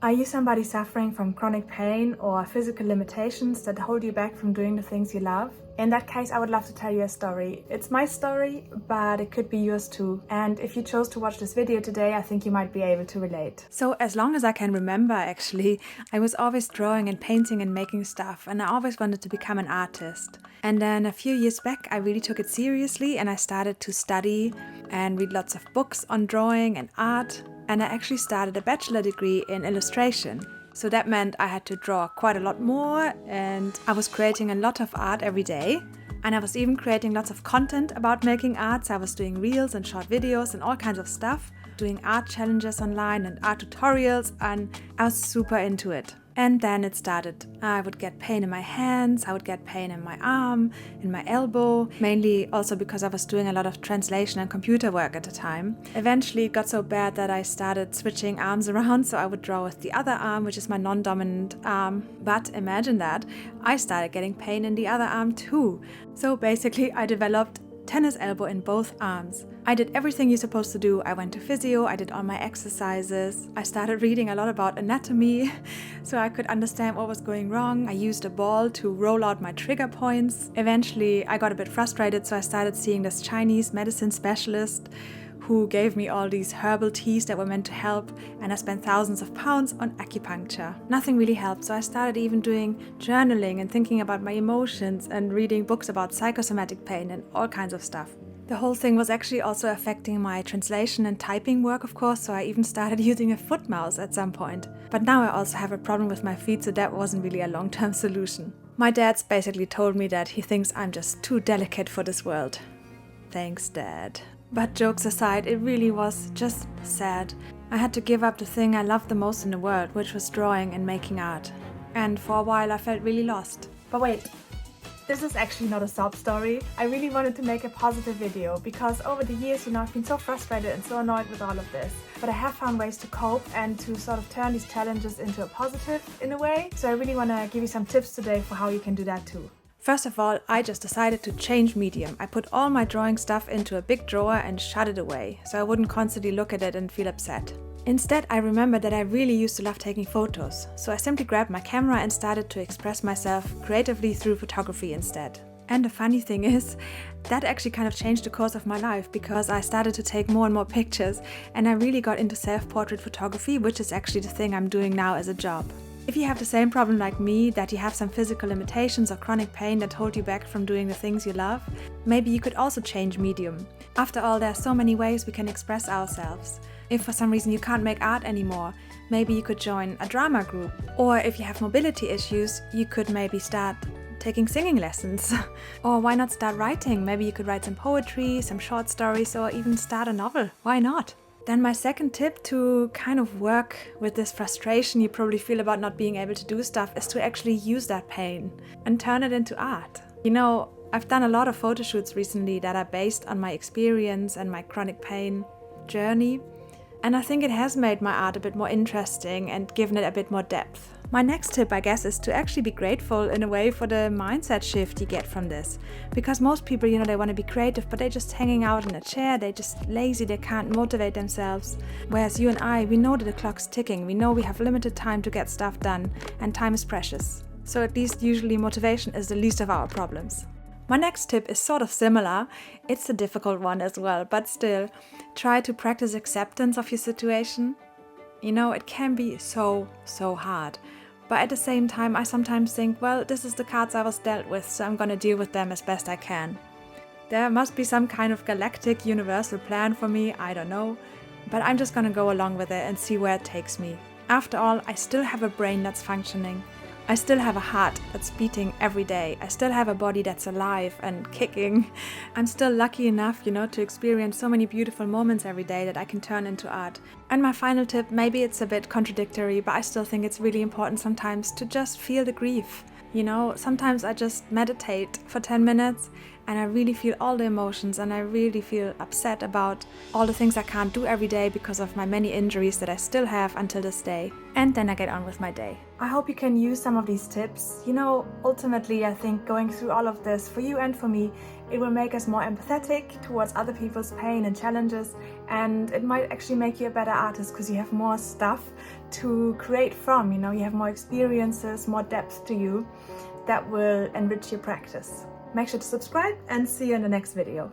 Are you somebody suffering from chronic pain or physical limitations that hold you back from doing the things you love? In that case, I would love to tell you a story. It's my story, but it could be yours too. And if you chose to watch this video today, I think you might be able to relate. So as long as I can remember, actually, I was always drawing and painting and making stuff, and I always wanted to become an artist. And then a few years back, I really took it seriously and I started to study and read lots of books on drawing and art. And I actually started a bachelor degree in illustration. So that meant I had to draw quite a lot more, and I was creating a lot of art every day. And I was even creating lots of content about making art. So I was doing reels and short videos and all kinds of stuff, doing art challenges online and art tutorials, and I was super into it. And then it started. I would get pain in my hands, I would get pain in my arm, in my elbow, mainly also because I was doing a lot of translation and computer work at the time. Eventually it got so bad that I started switching arms around, so I would draw with the other arm, which is my non-dominant arm. But imagine that, I started getting pain in the other arm too. So basically I developed tennis elbow in both arms. I did everything you're supposed to do. I went to physio, I did all my exercises. I started reading a lot about anatomy so I could understand what was going wrong. I used a ball to roll out my trigger points. Eventually I got a bit frustrated, so I started seeing this Chinese medicine specialist who gave me all these herbal teas that were meant to help, and I spent thousands of pounds on acupuncture. Nothing really helped, so I started even doing journaling and thinking about my emotions and reading books about psychosomatic pain and all kinds of stuff. The whole thing was actually also affecting my translation and typing work, of course, so I even started using a foot mouse at some point. But now I also have a problem with my feet, so that wasn't really a long-term solution. My dad's basically told me that he thinks I'm just too delicate for this world. Thanks, Dad. But jokes aside, it really was just sad. I had to give up the thing I loved the most in the world, which was drawing and making art. And for a while I felt really lost. But wait, this is actually not a sob story. I really wanted to make a positive video because over the years, I've been so frustrated and so annoyed with all of this. But I have found ways to cope and to sort of turn these challenges into a positive in a way. So I really want to give you some tips today for how you can do that too. First of all, I just decided to change medium. I put all my drawing stuff into a big drawer and shut it away, so I wouldn't constantly look at it and feel upset. Instead, I remembered that I really used to love taking photos, so I simply grabbed my camera and started to express myself creatively through photography instead. And the funny thing is, that actually kind of changed the course of my life because I started to take more and more pictures, and I really got into self-portrait photography, which is actually the thing I'm doing now as a job. If you have the same problem like me, that you have some physical limitations or chronic pain that hold you back from doing the things you love, maybe you could also change medium. After all, there are so many ways we can express ourselves. If for some reason you can't make art anymore, maybe you could join a drama group. Or if you have mobility issues, you could maybe start taking singing lessons. Or why not start writing? Maybe you could write some poetry, some short stories, or even start a novel. Why not? Then my second tip to kind of work with this frustration you probably feel about not being able to do stuff is to actually use that pain and turn it into art. I've done a lot of photo shoots recently that are based on my experience and my chronic pain journey, and I think it has made my art a bit more interesting and given it a bit more depth. My next tip, I guess, is to actually be grateful in a way for the mindset shift you get from this. Because most people, they want to be creative, but they're just hanging out in a chair, they're just lazy, they can't motivate themselves. Whereas you and I, we know that the clock's ticking, we know we have limited time to get stuff done, and time is precious. So at least usually motivation is the least of our problems. My next tip is sort of similar. It's a difficult one as well, but still, try to practice acceptance of your situation. It can be so hard. But at the same time, I sometimes think, well, this is the cards I was dealt with, so I'm gonna deal with them as best I can. There must be some kind of galactic universal plan for me, I don't know. But I'm just gonna go along with it and see where it takes me. After all, I still have a brain that's functioning. I still have a heart that's beating every day. I still have a body that's alive and kicking. I'm still lucky enough, to experience so many beautiful moments every day that I can turn into art. And my final tip, maybe it's a bit contradictory, but I still think it's really important sometimes to just feel the grief. Sometimes I just meditate for 10 minutes and I really feel all the emotions, and I really feel upset about all the things I can't do every day because of my many injuries that I still have until this day. And then I get on with my day. I hope you can use some of these tips. You know, ultimately, I think going through all of this for you and for me, it will make us more empathetic towards other people's pain and challenges, and it might actually make you a better artist because you have more stuff to create from. You know, you have more experiences, more depth to you that will enrich your practice. Make sure to subscribe and see you in the next video.